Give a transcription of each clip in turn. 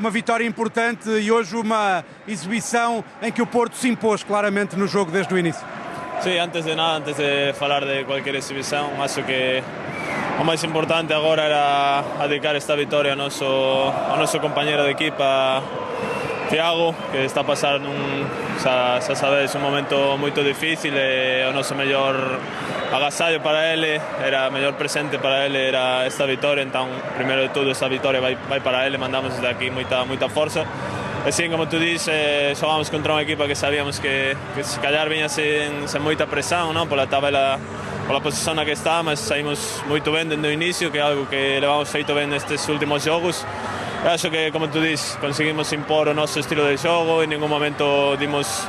uma vitória importante e hoje uma exibição em que o Porto se impôs claramente no jogo desde o início. Sí, antes de nada, antes de falar de cualquier exhibición, acho que o máis importante agora era dedicar esta vitória ao noso compañero de equipa, Thiago, que está a pasar xa sabedes, un momento moito difícil e o noso mellor agasallo para ele, era o mellor presente para ele era esta vitória, entón, primeiro de todo, esta vitória vai para ele, mandamos desde aquí moita forza. E sim, como tu dis, xogamos contra unha equipa que sabíamos que se callar viña sen moita presión, non? Pola tabela, pola posición na que está, mas saímos moito ben dende o inicio, que é algo que levamos feito ben nestes últimos xogos. E acho que, como tu dis, conseguimos impor o noso estilo de xogo, en ningún momento dimos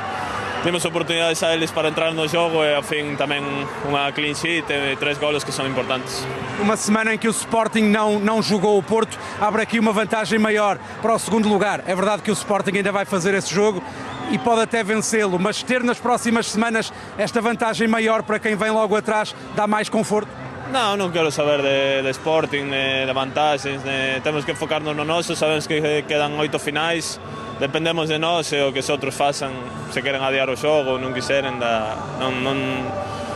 oportunidades a eles para entrar no jogo e, ao fin, tamén unha clean sheet e 3 golos que são importantes. Uma semana em que o Sporting não jogou o Porto, abre aqui uma vantagem maior para o segundo lugar. É verdade que o Sporting ainda vai fazer esse jogo e pode até vencê-lo, mas ter nas próximas semanas esta vantagem maior para quem vem logo atrás dá mais conforto? Non quero saber de Sporting, de vantaxes, temos que focarnos no noso, sabemos que quedan 8 finais, dependemos de nós e o que os outros façan, se queren adiar o xogo ou non quiseren,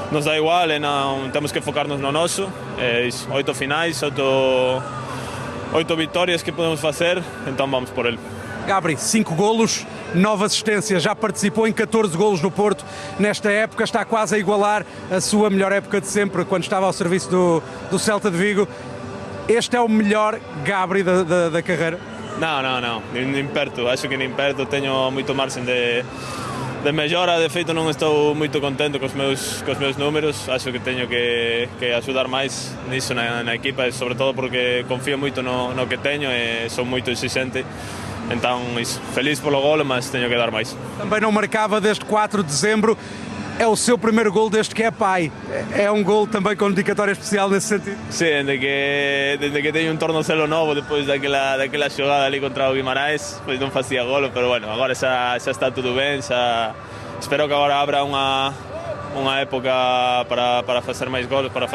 nos dá igual, temos que focarnos no noso, 8 finais, 8 vitórias que podemos facer, então vamos por ele. Gabri, 5 golos, 9 assistências, já participou em 14 golos no Porto nesta época, está quase a igualar a sua melhor época de sempre, quando estava ao serviço do Celta de Vigo. Este é o melhor Gabri da carreira? Non, nin perto, acho que nin perto, teño moito marxen de mellora, de feito non estou moito contento cos meus números, acho que teño que axudar máis niso na equipa, e sobre todo porque confío moito no que teño e son moito exigente. Então, feliz pelo golo, mas teño que dar máis. Também não marcava desde 4 de dezembro, é o seu primeiro gol desde que é pai. É um gol também com dedicatória especial nesse sentido? Sí, desde que teño un tornocelo novo, depois daquela xogada ali contra o Guimarães, pois non facía golo, pero bueno, agora xa está tudo ben, espero que agora abra unha época para facer máis golos, para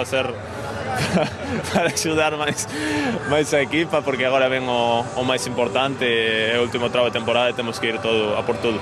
axudar máis a equipa, porque agora ven o máis importante, é o último tramo de temporada e temos que ir a por todo.